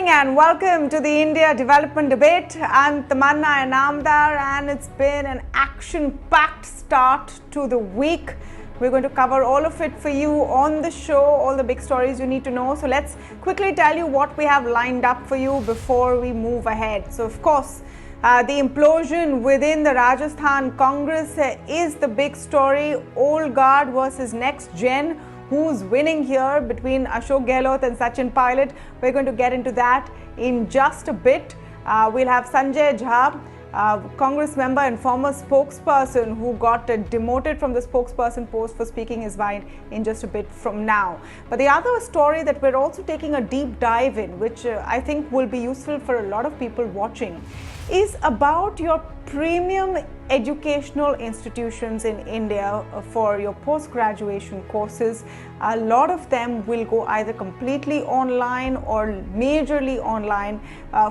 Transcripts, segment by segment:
evening and welcome to the India Development Debate. I'm Tamanna Inamdar and it's been an action-packed start to the week. We're going to cover all of it for you on the show, all the big stories you need to know. So let's quickly tell you what we have lined up for you before we move ahead. So of course, the implosion within the Rajasthan Congress is the big story. Old guard versus next gen. Who's winning here between Ashok Gehlot and Sachin Pilot? We're going to get into that in just a bit. We'll have Sanjay Jha, Congress member and former spokesperson who got demoted from the spokesperson post for speaking his mind in just a bit from now. But the other story that we're also taking a deep dive in, which I think will be useful for a lot of people watching, is about your premium educational institutions in India for your post-graduation courses. A lot of them will go either completely online or majorly online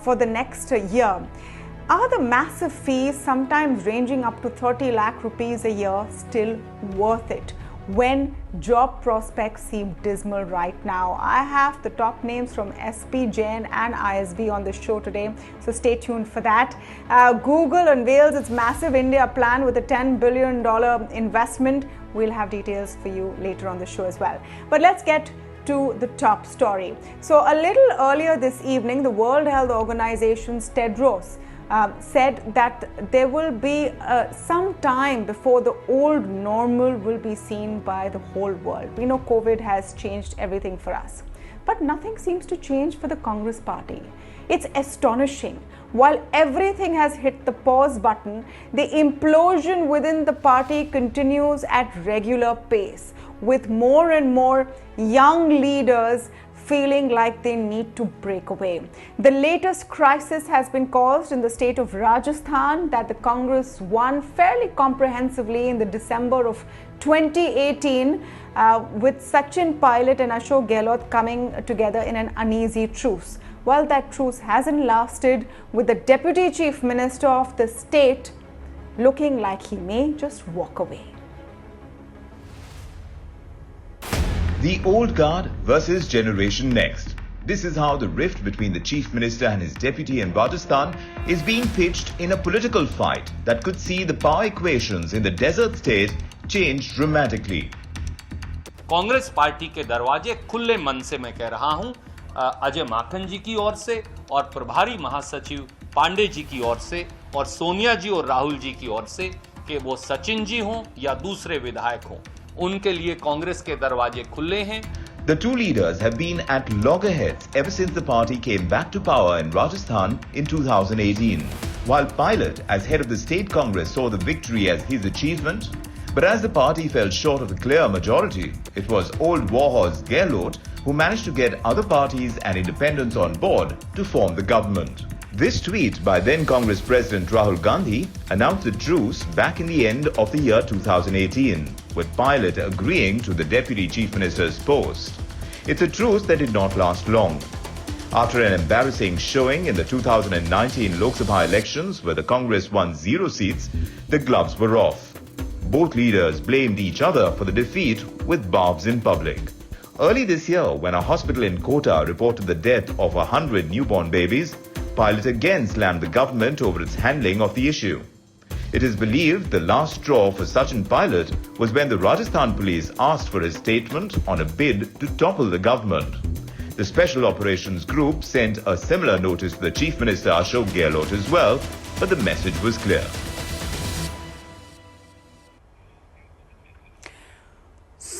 for the next year. Are the massive fees, sometimes ranging up to 30 lakh rupees a year, still worth it when job prospects seem dismal right now? I have the top names from SP, Jain and ISB on the show today, so stay tuned for that. Google unveils its massive India plan with a $10 billion investment. We'll have details for you later on the show as well. But let's get to the top story. So a little earlier this evening, the World Health Organization's Tedros said that there will be some time before the old normal will be seen by the whole world. We know COVID has changed everything for us, but nothing seems to change for the Congress party. It's astonishing. While everything has hit the pause button, the implosion within the party continues at regular pace, with more and more young leaders feeling like they need to break away. The latest crisis has been caused in the state of Rajasthan that the Congress won fairly comprehensively in the December of 2018 with Sachin Pilot and Ashok Gehlot coming together in an uneasy truce. Well, that truce hasn't lasted, with the Deputy Chief Minister of the state looking like he may just walk away. The old guard versus generation next. This is how the rift between the Chief Minister and his deputy in Rajasthan is being pitched in a political fight that could see the power equations in the desert state change dramatically. Congress party के दरवाजे खुले मन से मैं कह रहा हूं, अजय माखन जी की ओर से और प्रभारी महासचिव पांडे जी की ओर से और सोनिया जी और राहुल जी की ओर से कि वो सचिन जी हों या दूसरे विधायक हों, उनके लिए कांग्रेस के दरवाजे खुले हैं. The two leaders have been at loggerheads ever since the party came back to power in Rajasthan in 2018. While Pilot, as head of the state Congress, saw the victory as his achievement, but as the party fell short of a clear majority, it was old warhorse Gehlot who managed to get other parties and independents on board to form the government. This tweet by then Congress President Rahul Gandhi announced the truce back in the end of the year 2018, with Pilot agreeing to the Deputy Chief Minister's post. It's a truce that did not last long. After an embarrassing showing in the 2019 Lok Sabha elections where the Congress won 0 seats, the gloves were off. Both leaders blamed each other for the defeat with barbs in public. Early this year, when a hospital in Kota reported the death of 100 newborn babies, Pilot again slammed the government over its handling of the issue. It is believed the last straw for Sachin Pilot was when the Rajasthan police asked for his statement on a bid to topple the government. The Special Operations Group sent a similar notice to the Chief Minister Ashok Gehlot as well, but the message was clear.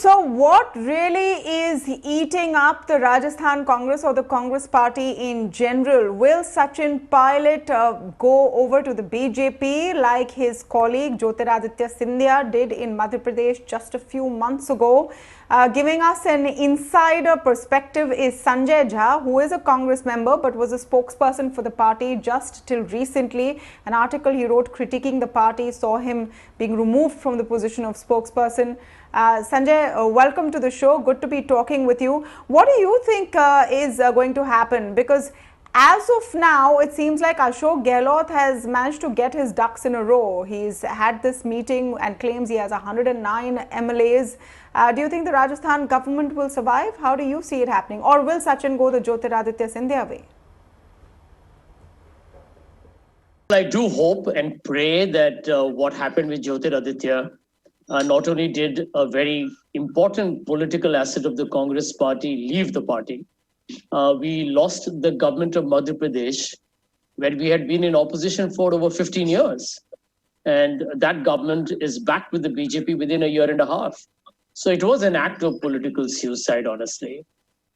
So what really is eating up the Rajasthan Congress or the Congress party in general? Will Sachin Pilot go over to the BJP like his colleague Jyotiraditya Scindia did in Madhya Pradesh just a few months ago? Giving us an insider perspective is Sanjay Jha, who is a Congress member but was a spokesperson for the party just till recently. An article he wrote critiquing the party saw him being removed from the position of spokesperson. Sanjay, welcome to the show. Good to be talking with you. What do you think is going to happen? Because as of now, it seems like Ashok Gehlot has managed to get his ducks in a row. He's had this meeting and claims he has 109 MLAs. Do you think the Rajasthan government will survive? How do you see it happening? Or will Sachin go the Jyotiraditya Scindia way? I do hope and pray that what happened with Jyotiraditya not only did a very important political asset of the Congress party leave the party, we lost the government of Madhya Pradesh, where we had been in opposition for over 15 years. And that government is back with the BJP within a year and a half. So it was an act of political suicide, honestly.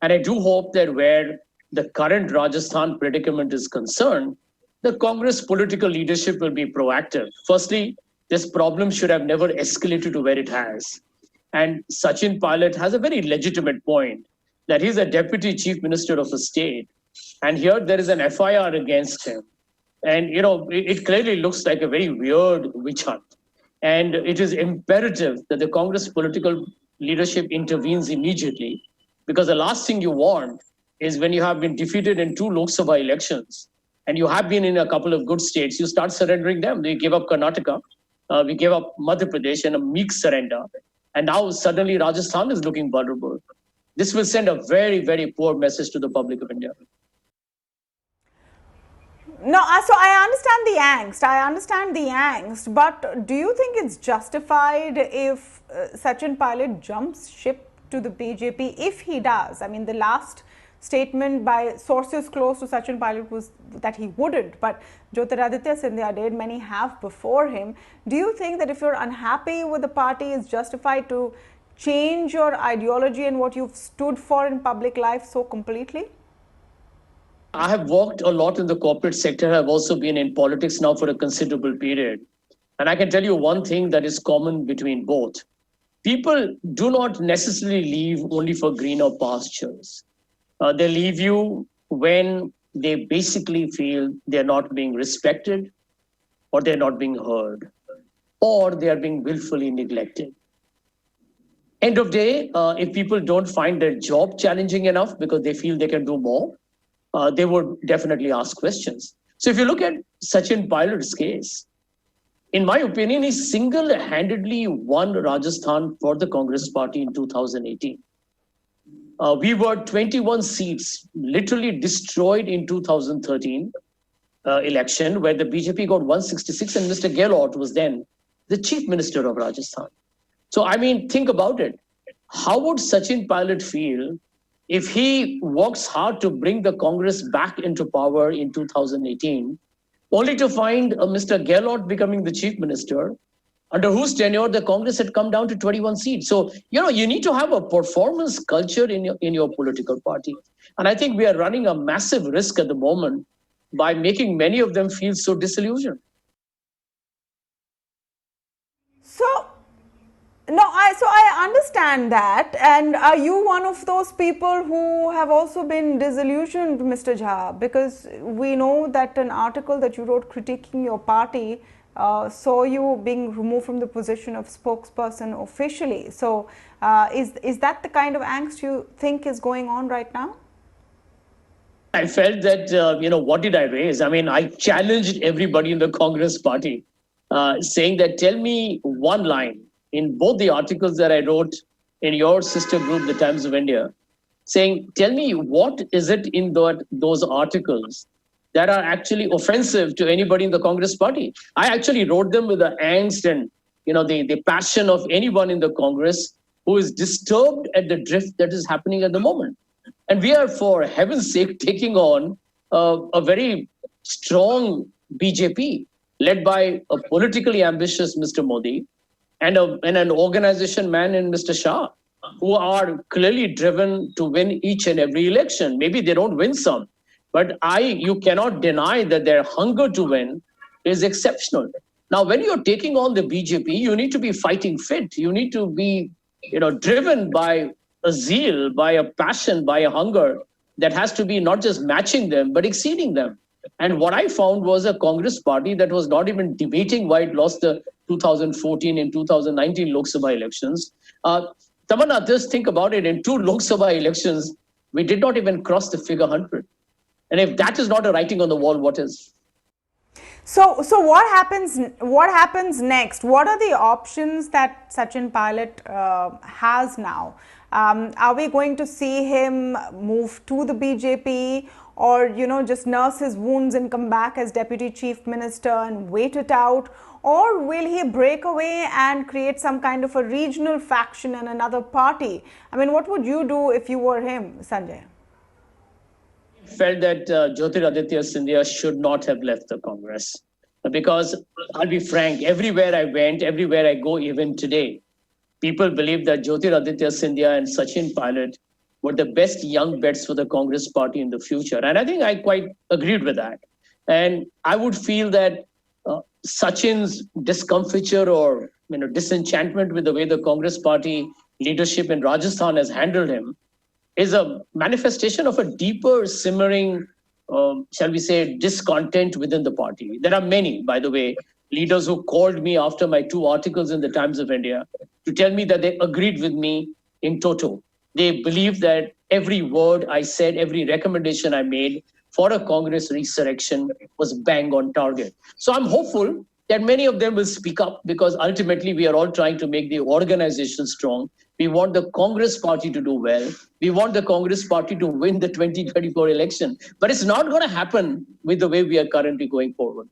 And I do hope that where the current Rajasthan predicament is concerned, the Congress political leadership will be proactive. Firstly, this problem should have never escalated to where it has. And Sachin Pilot has a very legitimate point that he's a deputy chief minister of a state. And here there is an FIR against him. And, it clearly looks like a very weird witch hunt. And it is imperative that the Congress political leadership intervenes immediately, because the last thing you want is when you have been defeated in 2 Lok Sabha elections and you have been in a couple of good states, you start surrendering them. We gave up Karnataka, we gave up Madhya Pradesh in a meek surrender. And now suddenly Rajasthan is looking vulnerable. This will send a very, very poor message to the public of India. No, so I understand the angst, but do you think it's justified if Sachin Pilot jumps ship to the BJP? If he does, I mean, the last statement by sources close to Sachin Pilot was that he wouldn't, but Jyotiraditya Scindia did, many have before him. Do you think that if you're unhappy with the party, it's justified to change your ideology and what you've stood for in public life so completely? I have worked a lot in the corporate sector. I've also been in politics now for a considerable period. And I can tell you one thing that is common between both. People do not necessarily leave only for greener pastures. They leave you when they basically feel they're not being respected, or they're not being heard, or they are being willfully neglected. End of day, if people don't find their job challenging enough because they feel they can do more, they would definitely ask questions. So if you look at Sachin Pilot's case, in my opinion, he single-handedly won Rajasthan for the Congress party in 2018. We were 21 seats literally destroyed in 2013 election, where the BJP got 166 and Mr. Gehlot was then the chief minister of Rajasthan. So, I mean, think about it. How would Sachin Pilot feel if he works hard to bring the Congress back into power in 2018, only to find Mr. Gehlot becoming the chief minister, under whose tenure the Congress had come down to 21 seats? So, you need to have a performance culture in your political party. And I think we are running a massive risk at the moment by making many of them feel so disillusioned. So I understand that. And are you one of those people who have also been disillusioned, Mr. Jha? Because we know that an article that you wrote critiquing your party saw you being removed from the position of spokesperson officially. So is that the kind of angst you think is going on right now? I felt that, what did I raise? I mean, I challenged everybody in the Congress party, saying that, tell me one line in both the articles that I wrote in your sister group, The Times of India, saying, tell me what is it in those articles that are actually offensive to anybody in the Congress party. I actually wrote them with the angst and, the passion of anyone in the Congress who is disturbed at the drift that is happening at the moment. And we are, for heaven's sake, taking on a very strong BJP led by a politically ambitious Mr. Modi and an organization man in Mr. Shah, who are clearly driven to win each and every election. Maybe they don't win some, but you cannot deny that their hunger to win is exceptional. Now, when you're taking on the BJP, you need to be fighting fit. You need to be, driven by a zeal, by a passion, by a hunger that has to be not just matching them, but exceeding them. And what I found was a Congress party that was not even debating why it lost the 2014 and 2019 Lok Sabha elections. Tamanna, just think about it. In 2 Lok Sabha elections, we did not even cross the figure 100. And if that is not a writing on the wall, what is? So what happens? What happens next? What are the options that Sachin Pilot has now? Are we going to see him move to the BJP, or just nurse his wounds and come back as Deputy Chief Minister and wait it out, or will he break away and create some kind of a regional faction in another party? I mean, what would you do if you were him, Sanjay? Felt that Jyotiraditya Scindia should not have left the Congress. Because I'll be frank, everywhere I went, everywhere I go, even today, people believe that Jyotiraditya Scindia and Sachin Pilot were the best young bets for the Congress party in the future. And I think I quite agreed with that. And I would feel that Sachin's discomfiture or disenchantment with the way the Congress party leadership in Rajasthan has handled him is a manifestation of a deeper simmering, shall we say, discontent within the party. There are many, by the way, leaders who called me after my 2 articles in the Times of India to tell me that they agreed with me in toto. They believe that every word I said, every recommendation I made for a Congress resurrection was bang on target. So I'm hopeful that many of them will speak up, because ultimately we are all trying to make the organization strong. We want the Congress party to do well. We want the Congress party to win the 2024 election. But it's not going to happen with the way we are currently going forward.